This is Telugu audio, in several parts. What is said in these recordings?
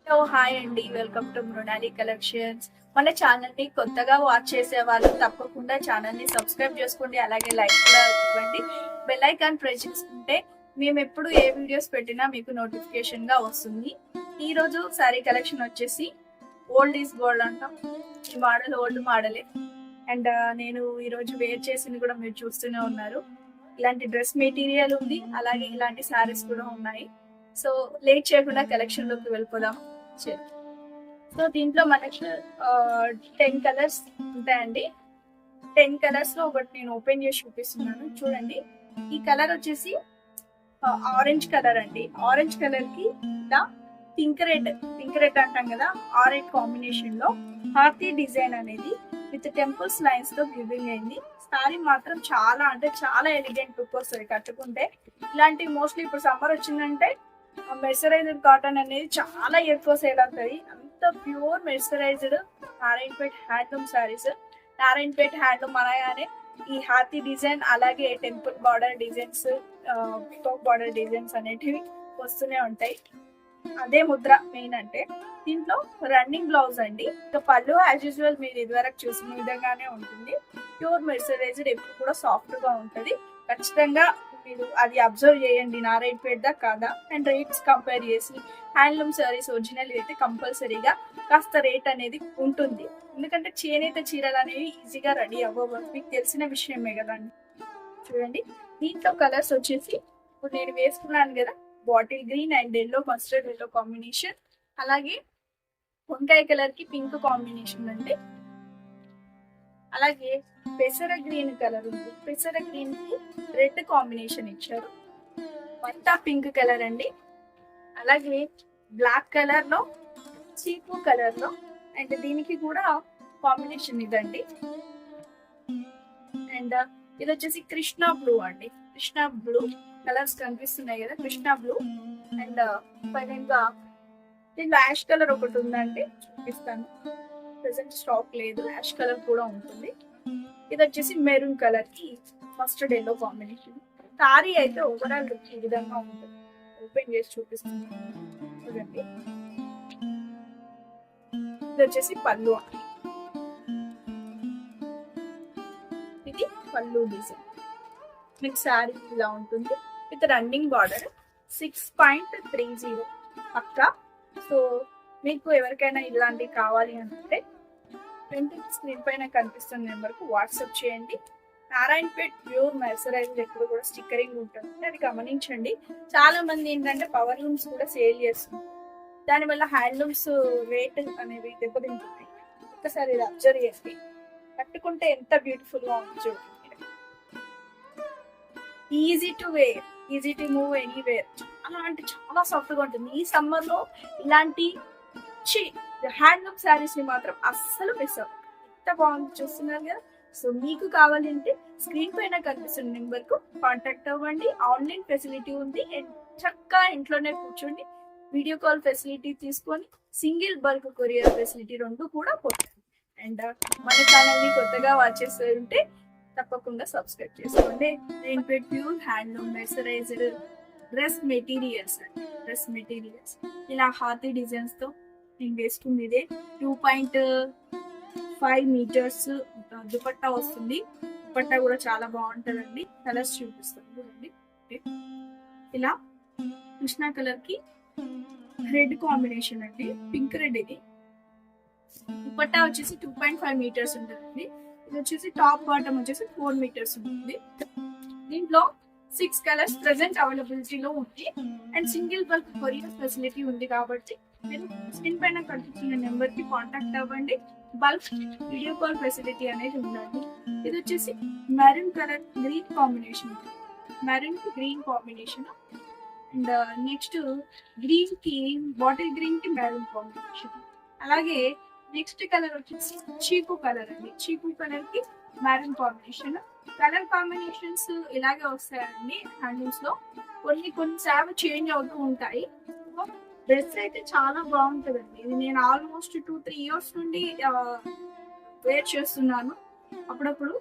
హలో హాయ్ అండి, వెల్కమ్ టు మృణాలి కలెక్షన్స్. మన ఛానల్ ని కొత్తగా వాచ్ చేసే వాళ్ళు తప్పకుండా ఛానల్ ని సబ్స్క్రైబ్ చేసుకోండి, అలాగే లైక్ కూడా ఇవ్వండి. బెల్ ఐకాన్ ప్రెస్ చేసుకుంటే మేము ఎప్పుడు ఏ వీడియోస్ పెట్టినా మీకు నోటిఫికేషన్ గా వస్తుంది. ఈ రోజు శారీ కలెక్షన్ వచ్చేసి ఓల్డ్ ఈజ్ గోల్డ్ అంటాం. ఈ మోడల్ ఓల్డ్ మోడలే. అండ్ నేను ఈ రోజు వేర్ చేసింది కూడా మీరు చూస్తూనే ఉన్నారు. ఇలాంటి డ్రెస్ మెటీరియల్ ఉంది, అలాగే ఇలాంటి శారీస్ కూడా ఉన్నాయి. సో లేట్ చేయకుండా కలెక్షన్ లోకి వెళ్ళిపోదాం. సో దీంట్లో మనకి 10 కలర్స్ ఉంటాయండి. 10 కలర్స్ లో ఒకటి నేను ఓపెన్ చేసి చూపిస్తున్నాను, చూడండి. ఈ కలర్ వచ్చేసి ఆరెంజ్ కలర్ అండి. ఆరెంజ్ కలర్ కి ఇలా పింక్ రెడ్ అంటాం కదా, ఆ రెడ్ కాంబినేషన్ లో హార్టీ డిజైన్ అనేది విత్ టెంపుల్స్ లైన్స్ తో వీవింగ్ అయింది. సారీ మాత్రం చాలా అంటే చాలా ఎలిగెంట్ లుక్ వస్తుంది కట్టుకుంటే. ఇలాంటి మోస్ట్లీ ఇప్పుడు సమ్మర్ వచ్చిందంటే మెర్సరైజ్డ్ కాటన్ అనేది చాలా ఎక్కువ సేల్ అవుతుంది. అంత pure mercerised Narayanpet handloom saris. Narayanpet handloom అనగానే ఈ హాతీ డిజైన్, అలాగే temple border designs, peacock border designs అనేటివి వస్తూనే ఉంటాయి. అదే ముద్ర మెయిన్ అంటే. దీంట్లో రన్నింగ్ బ్లౌజ్ అండి. ఇక పళ్ళు యాజ్ యూజువల్ మీరు ఇదివరకు చూసిన విధంగానే ఉంటుంది. ప్యూర్ మెర్సరైజ్డ్, ఎప్పుడు కూడా సాఫ్ట్ గా ఉంటుంది. ఖచ్చితంగా మీరు అది అబ్జర్వ్ చేయండి, నారాయణపేట కాదా. అండ్ రేట్స్ కంపేర్ చేసి హ్యాండ్లూమ్ సారీస్ ఒరిజినల్ అయితే కంపల్సరీగా కాస్త రేట్ అనేది ఉంటుంది. ఎందుకంటే చేనేత చీరలు అనేవి ఈజీగా రెడీ అవ్వవు, మీకు తెలిసిన విషయమే కదండి. చూడండి, దీంట్లో కలర్స్ వచ్చేసి ఇప్పుడు నేను వేసుకున్నాను కదా, bottle green and yellow, mustard yellow combination, అలాగే వంకాయ కలర్ కి పింక్ కాంబినేషన్ అండి. అలాగే పెసర గ్రీన్ కలర్ ఉంది, పెసర గ్రీన్ కి రెడ్ కాంబినేషన్ ఇచ్చారు. వంట పింక్ కలర్ అండి. అలాగే బ్లాక్ కలర్ లో, చీకు కలర్ లో, అండ్ దీనికి కూడా కాంబినేషన్ ఇదండి. అండ్ ఇది వచ్చేసి కృష్ణ బ్లూ అండి. కృష్ణ బ్లూ కలర్స్ కనిపిస్తున్నాయి కదా, కృష్ణ బ్లూ. అండ్ పైన దీంట్లో యాష్ కలర్ ఒకటి ఉందండి, చూపిస్తాను. ప్రెసెంట్ స్టాక్ లేదు, యాష్ కలర్ కూడా ఉంటుంది. ఇది వచ్చేసి మెరూన్ కలర్ కి మస్టర్డ్ ఎల్లో కాంబినేషన్. సారీ అయితే ఓవరాల్ లుక్ ఈ విధంగా ఉంటుంది. ఓపెన్ చేసి చూపిస్తుంది చూడండి. ఇది వచ్చేసి పళ్ళు, ఇది పళ్ళు డిజైన్. మీకు సారీ ఇలా ఉంటుంది విత్ రన్నింగ్ బార్డర్. 6.30 పక్కా. సో మీకు ఎవరికైనా ఇలాంటివి కావాలి అంటే స్క్రీన్ పైన కనిపిస్తున్న నెంబర్ కు వాట్సాప్ చేయండి. నారాయణపేట్ ప్యూర్ మెర్సరైజ్డ్ ఎప్పుడు కూడా స్టిక్కరింగ్ ఉంటుంది, అది గమనించండి. చాలా మంది ఏంటంటే పవర్ లూమ్స్ కూడా సేల్ చేస్తున్నారు, దానివల్ల హ్యాండ్లూమ్స్ రేట్ అనేవి దెబ్బతింటున్నాయి. ఒక్కసారి ఇది అబ్జర్వ్ చేసి కట్టుకుంటే ఎంత బ్యూటిఫుల్ గా ఉంది చూడండి. Easy to wear, easy to move anywhere, చాలా అంటే చాలా సాఫ్ట్ గా ఉంటుంది. ఈ సమ్మర్ లో ఇలాంటి హ్యాండ్లూమ్ శారీస్ ని మాత్రం అస్సలు మిస్ అవ్వదు. ఎంత బాగుంది చూస్తున్నారు కదా. సో మీకు కావాలి అంటే స్క్రీన్ పైన కనిపిస్తున్న నెంబర్ కు కాంటాక్ట్ అవ్వండి. ఆన్లైన్ ఫెసిలిటీ ఉంది, చక్కగా ఇంట్లోనే కూర్చోండి. వీడియో కాల్ ఫెసిలిటీ తీసుకొని సింగిల్ బల్క్ కొరియర్ ఫెసిలిటీ రెండు కూడా పోతాయి. అండ్ మన ఛానల్ ని కొత్తగా వాచ్ చేస్తూ ఉంటే తప్పకుండా సబ్స్క్రైబ్ చేసుకోండి. Narayanpet pure handloom mercerised dress materials అండి. డ్రెస్ మెటీరియల్స్ ఇలా హాతీ డిజైన్స్ తో నేను వేసుకుంది. ఇదే 2.5 మీటర్స్ దుపట్టా వస్తుంది. దుపట్టా కూడా చాలా బాగుంటుందండి. కలర్స్ చూపిస్తాను చూడండి. ఇలా కృష్ణ కలర్ కి రెడ్ కాంబినేషన్ అండి, పింక్ రెడ్. ఇది దుపట్టా వచ్చేసి 2.5 మీటర్స్ ఉంటుందండి. ఇది వచ్చేసి టాప్ బాటమ్ వచ్చేసి 4 మీటర్స్ ఉంటుంది. దీంట్లో 6 కలర్స్ ప్రెసెంట్ అవైలబిలిటీలో ఉంది. And single bulk courier facility ఉంది కాబట్టి మీరు స్క్రీన్ పైన కనిపిస్తున్న నెంబర్ కి కాంటాక్ట్ అవ్వండి. బల్క్ వీడియో కాల్ ఫెసిలిటీ అనేది ఉందండి. ఇది వచ్చేసి maroon colour green combination, maroon కి green combination. And next green కి బాటిల్ గ్రీన్ కి మెరూన్ కాంబినేషన్. అలాగే నెక్స్ట్ కలర్ వచ్చేసి చీకు కలర్ అండి. చీకు కలర్ కి మెరూన్ కాంబినేషన్. కలర్ కాంబినేషన్స్ ఇలాగే వస్తాయండి హ్యాండ్లూమ్స్ లో. కొన్ని సార్లు చేంజ్ అవుతూ ఉంటాయి. డ్రెస్ అయితే చాలా బాగుంటుందండి. ఇది నేను ఆల్మోస్ట్ 2-3 ఇయర్స్ నుండి వేర్ చేస్తున్నాను. అప్పుడప్పుడు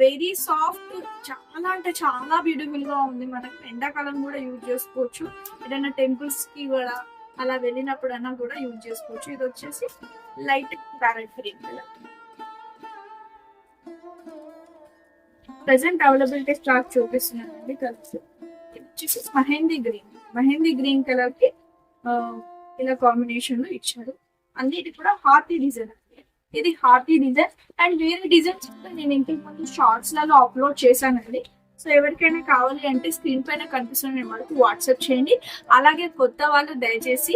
వెరీ సాఫ్ట్, చాలా అంటే చాలా బ్యూటిఫుల్ గా ఉంది. మనకు ఎండాకాలం కూడా యూజ్ చేసుకోవచ్చు. ఏదైనా టెంపుల్స్ కి కూడా అలా వెళ్ళినప్పుడన్నా కూడా యూజ్ చేసుకోవచ్చు. ఇది వచ్చేసి light parrot green colour. Present availability stock చూపిస్తున్నానండి కలర్స్. ఇది వచ్చేసి మెహందీ గ్రీన్ కలర్ కి ఇలా కాంబినేషన్ లో ఇచ్చారు. అన్నిటి కూడా హార్టీ డిజైన్. ఇది హార్టీ డిజైన్ అండ్ వేరే డిజైన్స్ నేను ఇంతకు ముందు షార్ట్స్ లలో అప్లోడ్ చేశానండి. సో ఎవరికైనా కావాలి అంటే స్క్రీన్ పైన కనిపిస్తున్న నెంబర్కి వాట్సాప్ చేయండి. అలాగే కొత్త వాళ్ళు దయచేసి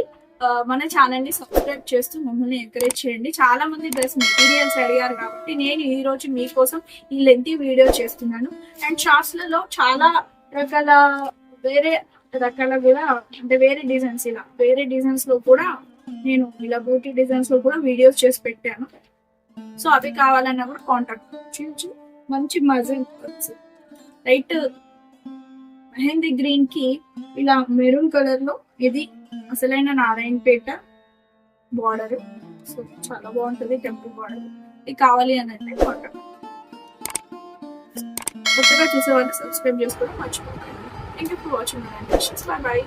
మన ఛానల్ ని సబ్స్క్రైబ్ చేస్తూ మమ్మల్ని ఎంకరేజ్ చేయండి. చాలా మంది డ్రెస్ మెటీరియల్స్ అడిగారు కాబట్టి నేను ఈ రోజు మీకోసం ఈ లెంతీ వీడియో చేస్తున్నాను. అండ్ షార్ట్స్ లలో చాలా రకాల వేరే రకాల కూడా అంటే వేరే డిజైన్స్ లో కూడా నేను ఇలా బ్యూటీ డిజైన్స్ లో కూడా వీడియోస్ చేసి పెట్టాను. సో అవి కావాలన్నా కూడా కాంటాక్ట్ చేయొచ్చు. మంచి మజిల్ లైట్ మెహందీ గ్రీన్ కి ఇలా మెరూన్ కలర్ లో ఇది అసలైన నారాయణపేట బార్డర్. సో చాలా బాగుంటది టెంపుల్ బార్డర్. ఇది కావాలి అని అంటే కాంటాక్ట్. కొత్తగా చూసే వాళ్ళు సబ్స్క్రైబ్ చేసుకోవడం మర్చిపోకండి. Thank you for watching. By by.